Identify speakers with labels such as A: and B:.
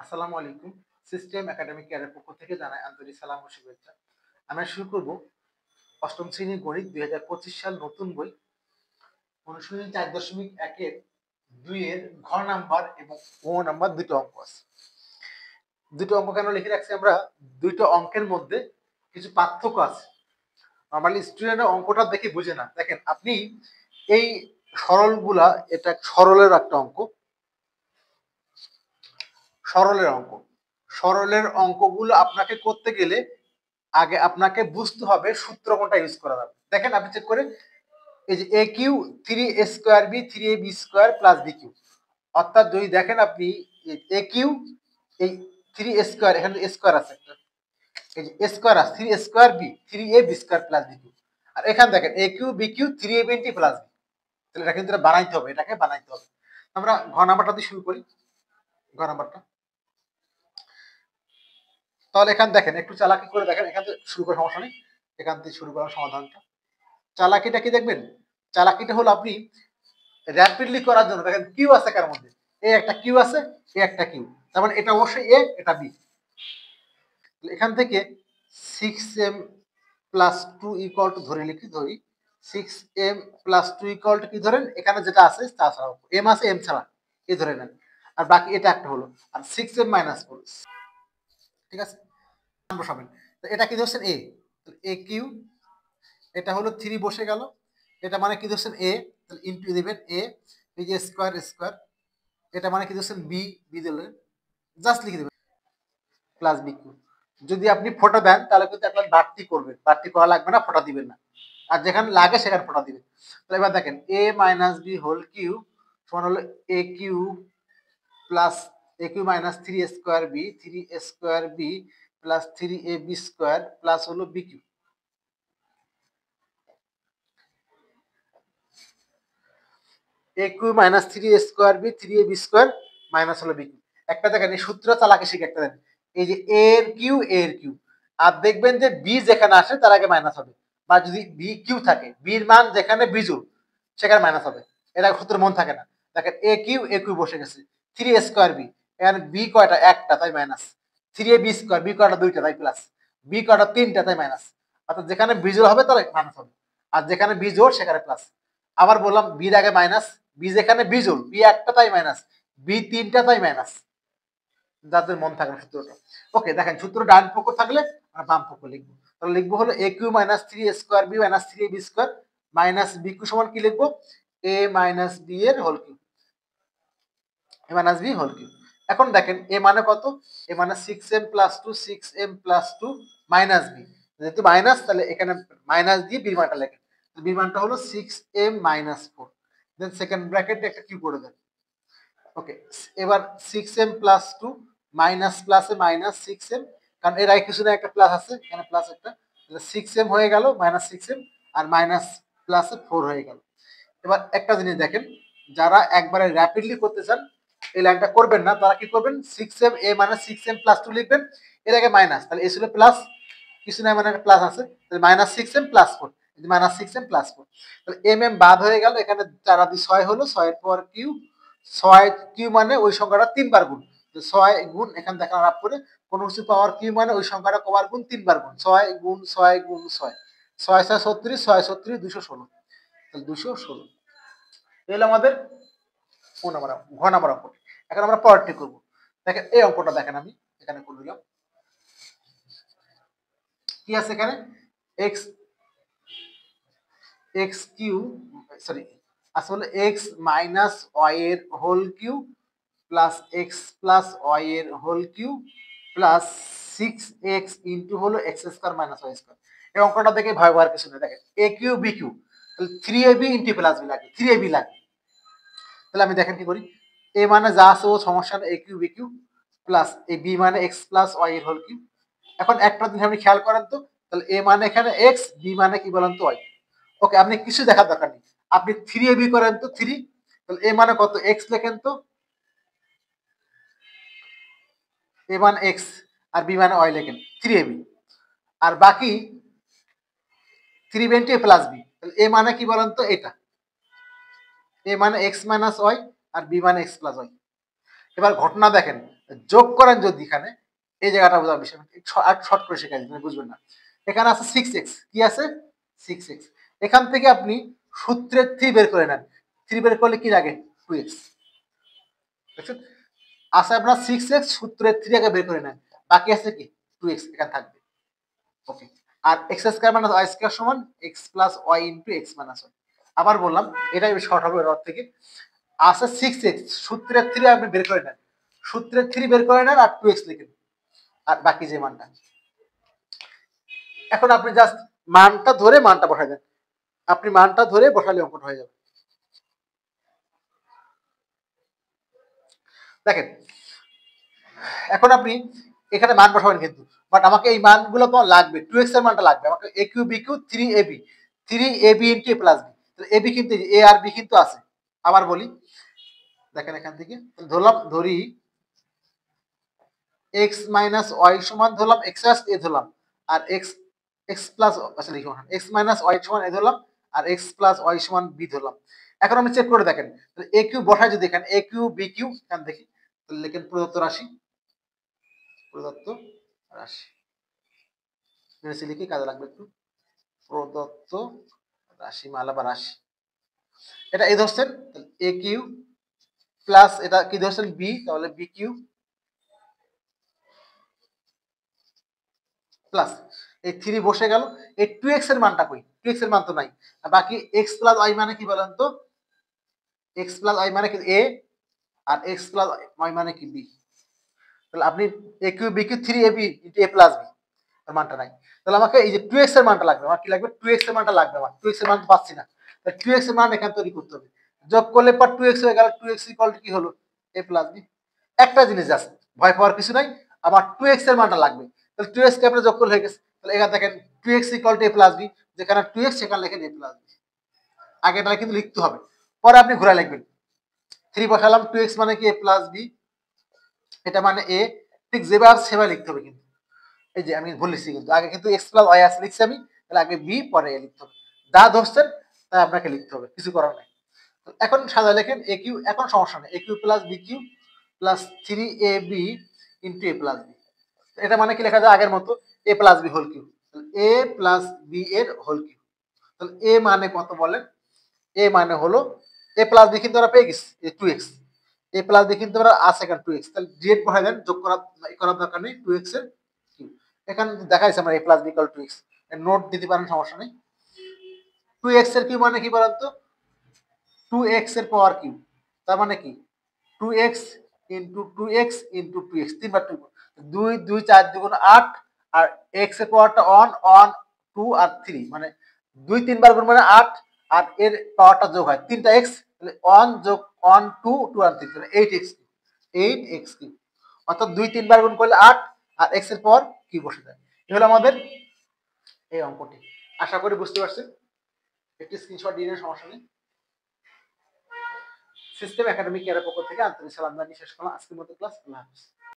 A: আসসালামু আলাইকুম। System academic কেয়ারের পক্ষ থেকে জানাই আন্তরিক সালাম ও শুভেচ্ছা। আমরা শুরু করব ৮ম শ্রেণীর গণিত ২০২৫ সাল নতুন বই অনুশীলনী ৪.১ এর ২ এর ঘ নাম্বার এবং ও নাম্বার দুটো অঙ্ক আছে। দুটো অঙ্ক কেন লিখে রাখছি আমরা? দুইটো অঙ্কের মধ্যে কিছু পার্থক্য আছে। নরমালি স্টুডেন্টরা অঙ্কটা দেখে বুঝে না। দেখেন আপনি এই সরলগুলা, এটা সরলের একটা অঙ্ক, সরলের অঙ্ক। সরলের অঙ্কগুলো আপনাকে করতে গেলে আগে আপনাকে বুঝতে হবে সূত্র কোনটা ইউজ করা যাবে। দেখেন আপনি চেক করেন, এই যে A cube 3a² b 3ab² b cube, অর্থাৎ যদি দেখেন আপনি এ কিউ এই 3a², এখানে স্কোয়ার আছে একটা, এই যে স্কোয়ার আছে 3a² b 3ab² b Q, আর এখানে দেখেন A cube B cube 3ab + b, তাহলে এটা কিন্তু বানাইতে হবে, এটাকে বানাইতে হবে। আমরা ঘ নাম্বারটা দিয়ে শুরু করি। ঘ নাম্বারটা, তাহলে এখানে দেখেন একটু চালাকি করে দেখেন, এখান থেকে শুরু করার সমস্যা নেই, এখান থেকে শুরু করার সমাধানটা। চালাকিটা কি দেখবেন? চালাকিটা হলো আপনি র্যাপিডলি করার জন্য দেখেন কিউ আছে কার মধ্যে, এ একটা কিউ আছে, এ একটা কিউ, তার মানে এটা অবশ্যই এ, এটা বি। এখান থেকে 6m + 2 ধরে লিখি, ধরি 6m + 2 কি ধরেন, এখানে যেটা আছে তা ছাড়া, এম আছে এম ছাড়া এ ধরে নেন, আর বাকি এটা একটা হলো, আর 6m - 4, ঠিক আছে, বসাবেন। এটা কি ধরছেন এ, এ কিউ, এটা হলো 3 বসে গেল, এটা মানে কি ধরছেন এ, তাহলে ইনটু দিবেন এ, এই যে স্কয়ার স্কয়ার, এটা মানে কি ধরছেন বি, বি দিলেন, জাস্ট লিখে দিবেন প্লাস বি কিউ। যদি আপনি ফোঁটা দেন তাহলে কিন্তু একটা বাড়তি করবেন, বাড়তি করা লাগবে না, ফোঁটা দিবেন না, আর যেখানে লাগে সেখানে ফোঁটা দিবেন। তাহলে এবার দেখেন A minus B whole cube সমান হলো A cube plus A cube minus 3a² b 3a² b plus 3ab² plus হলো B cube. A cube minus 3a² b 3ab² minus হলো বি কিউ। একটা দেখেন এই সূত্র চালাকি শিখে একটা দেখেন, এই যে এ এর কিউ, এ এর কিউ, আর দেখবেন যে বি যেখানে আসে তার আগে মাইনাস হবে, বা যদি বি কিউ থাকে, বির মান যেখানে বিজোড় সেখানে মাইনাস হবে, এটা সূত্র মন থাকে না। দেখেন এ কিউ বসে গেছে, 3a² b, এখানে বি কয়টা, একটা, তাই মাইনাস, 3ab², বি কয়টা, দুইটা, তাই প্লাস, বি কয়টা, তিনটা, তাই মাইনাস, অর্থাৎ যেখানে বিজোড় হবে তাহলে মাইনাস হবে, আর যেখানে বিজোড় সেখানে প্লাস। আবার বললাম বির আগে মাইনাস, বি যেখানে বিজোড়, বি একটা তাই মাইনাস, বি তিনটা তাই মাইনাস, যাদের মন থাকে সূত্রটা। ওকে, দেখেন সূত্র ডান পক্ষ থাকলে আর বাম পক্ষ লিখবো, তাহলে লিখবো হলো A cube minus 3a² b minus 3ab² minus B cube সমান কি লিখবো, এ মাইনাস বি এর whole cube, A minus B whole cube. এখন দেখেন এ মানে কত, এ মানে 6m + 2 6m + 2 মাইনাস বি, যেহেতু মাইনাস তাহলে এখানে মাইনাস দিয়ে বি মানটা লেখেন, বি মানটা হলো 6m - 4, দেন সেকেন্ড ব্র্যাকেটে একটা কিউ করে দেন। ওকে, এবার 6m + 2 মাইনাস প্লাসে মাইনাস 6m, কারণ এর আগে কিছু না একটা প্লাস আছে, এখানে প্লাস একটা, 6m হয়ে গেল মাইনাস 6m, আর মাইনাস প্লাসে 4 হয়ে গেল। এবার একটা জিনিস দেখেন, যারা একবারে র্যাপিডলি করতে চান এই লাইনটা করবেন না, তারা কি করবেন, 6m, এ মানে 6m + 2 লিখবেন, এর আগে মাইনাস, তাহলে এ ছিল প্লাস, কিছু না মানে প্লাস আছে, তাহলে -6m + 4, -6m + 4, তাহলে এম বাদ হয়ে গেল, এখানে 4 আর 2 6 হলো, 6 এর পর কিউ, 6 কিউ মানে ওই সংখ্যাটা 3 বার গুণ, 6 গুণ, এখানে দেখেন রাফ করে, কোন কিছু পাওয়ার কিউ মানে ওই সংখ্যাটা কবার গুণ, 3 বার গুণ, 6 গুণ 6 গুণ 6, 6 6 36, 6 36 216, তাহলে 216। এলো আমাদের ও নাম্বার, ঘ নাম্বার অঙ্ক। এখন আমরা পরেরটি করব। দেখেন এই অঙ্কটা দেখেন, আমি এখানে করে দিলাম, কি আছে এখানে, এক্স এক্স কিউ, সরি, আসলে এক্স মাইনাস ওয়াই এর whole cube plus x plus y এর whole cube plus 6x into হলো x² - y²। এই অঙ্কটা দেখে ভয় ভয়ের কিছু নেই, দেখেন এ কিউ বি কিউ, তাহলে 3ab ইন্টু প্লাস বি লাগে, 3ab লাগে, তাহলে আমি দেখেন কি করি, এ মানে যা আছে ও সমস্যা না, এ কিউ বি কিউ প্লাস এই বি মানে এক্স প্লাস ওয়াই এর হোল কিউ। এখন একটা জিনিস আপনি খেয়াল করেন তো, তাহলে এ মানে এখানে এক্স, বি মানে কি বলেন তো ওয়াই। ওকে, আপনি কিছু দেখার দরকার নেই, আপনি 3ab করেন তো 3, তাহলে এ মানে কত, এক্স লেখেন তো, এ মানে এক্স আর বি মানে ওয়াই লেখেন 3ab, আর বাকি 3 বেন্টে প্লাস বি, তাহলে এ মানে কি বলেন তো, এটা এ মানে এক্স মাইনাস ওয়াই আর বি মানে এক্স প্লাস ওয়াই। এবার ঘটনা দেখেন, যোগ করেন যদি এখানে, এই জায়গাটা বোঝার বিষয় আর শর্ট করে শেখাই দিই, বুঝবেন না। এখানে আছে 6x, কি আছে 6x। এখান থেকে আপনি সূত্রের 3 বের করে নেন, 3 বের করলে কি লাগে 2x, দেখছেন আছে আপনার 6x, সূত্রের 3 আগে বের করে নেন, বাকি আছে কি 2x এখানে থাকবে। ওকে, আর x square minus y square সমান x plus y into x minus y. আবার বললাম এটাই শর্ট হবে এর অর্থ থেকে। আছে 6x, সূত্রের 3 আপনি বের করে নেন, সূত্রের 3 বের করে নেন আর 2x লিখেন, আর বাকি যে মানটা, এখন আপনি জাস্ট মানটা ধরে মানটা বসাই দেন, আপনি মানটা ধরে বসালে অঙ্কটা হয়ে যাবে। দেখেন এখন আপনি এখানে মান বসাবেন কিন্তু, বাট আমাকে এই মানগুলো তো লাগবে, 2x এর মানটা লাগবে আমাকে, a cube B cube 3ab, 3ab into a plus B, তো ab কিন্তু a আর b কিন্তু আছে। আবার বলি, দেখেন এখান থেকে ধরি x মাইনাস ওয়াই সমান ধরলাম x এ ধরলাম, আর x প্লাস আচ্ছা লিখুন x মাইনাস ওয়াই সমান এ ধরলাম, আর x প্লাস ওয়াই সমান b ধরলাম। এখন আমি চেক করে দেখেন, a কিউ বসাই যদি এখানে a কিউ বি কিউ, এখান দেখি তাহলে লিখেন প্রদত্ত রাশি, প্রদত্ত রাশি ইংরেজি লিখি কাজে লাগবে একটু, প্রদত্ত রাশি মালা বা রাশি, এটা এই ধরছেন এ কিউ প্লাস এটা কি ধরছেন বি, তাহলে বি কিউ প্লাস এই 3 বসে গেল, এই 2x এর মানটা কই, 2x এর মান তো নাই, আর বাকি x প্লাস y মানে কি বলেন তো, x প্লাস y মানে কি a, আর x প্লাস y মানে কি b, তাহলে আপনি a cube b cube 3ab into a plus b এর মানটা নাই, তাহলে আমাকে এই যে 2x এর মানটা লাগবে, আমার কি লাগবে 2x এর মানটা লাগবে, আমার 2x এর মান তো পাচ্ছি না, তাহলে 2x এর মান এখানে তৈরি করতে হবে, যোগ করলে পর 2x হয়ে গেল, 2x ইকুয়াল টু কি হলো a প্লাস b। একটা জিনিস জাস্ট ভয় পাওয়ার কিছু নাই, আমার 2x এর মানটা লাগবে, তাহলে 2x কে আপনি যোগ করলে হয়ে গেছে, তাহলে এখানে দেখেন 2x equal to a plus b, যেখানে 2x সেখানে লেখেন a প্লাস b, আগেটা কিন্তু লিখতে হবে, পরে আপনি ঘুরে লিখবেন, 3 বসালাম 2x মানে কি a প্লাস b, এটা মানে a, ঠিক যেভাবে সেভাবে লিখতে হবে কিন্তু, এই যে আমি ভুল লিখছি কিন্তু, আগে কিন্তু এক্স প্লাস ওয়াই আছে লিখছি আমি, তাহলে আগে বি পরে এ লিখতে হবে, যা ধরছেন তাই আপনাকে লিখতে হবে, কিছু করার নাই। এখন সাজা লেখেন এ কিউ, এখন সমস্যা নেই, A cube plus B cube plus 3ab into A plus B, এটা মানে কি লেখা যায় আগের মতো A plus B whole cube, A plus B এর হোল কিউ, তাহলে এ মানে কত বলেন, এ মানে হলো এ প্লাস বি কিন্তু আমরা পেয়ে গেছি 2x, এ প্লাস বি কিন্তু আমরা আছে এখানে 2x, তাহলে ডিরেক্ট বসাই দেন, যোগ করার দরকার নেই, 2x এর কিউ, এখানে দেখাইছে আমরা A plus B equal 2x, note দিতে পারেন সমস্যা নেই। 2x এর কিউ মানে কি বলেন তো, 2x এর পাওয়ার কিউ, তার মানে কি 2x into 2x into 2x, 3 বার 2, 2 2 4 দুগুণ 8, আর x এর পাওয়ারটা 1 1 2 আর 3, মানে 2 3 বার গুণ মানে 8, আর এর পাওয়ারটা যোগ হয় 3টা x, তাহলে 1 যোগ 1 2 2 আর 3, তাহলে 8x, 8x কিউ, অর্থাৎ 2 3 বার গুণ করলে 8, আর x এর পাওয়ার কি বসে যায়, এই হলো আমাদের এই অঙ্কটি। আশা করি বুঝতে পারছেন, একটি স্ক্রিনশট দিয়ে সমস্যা নেই। সিস্টেম একাডেমিক কেয়ারের পক্ষ থেকে আন্তরিক সালাম জানিয়ে শেষ করলাম আজকের মতো ক্লাস। আল্লাহ হাফেজ।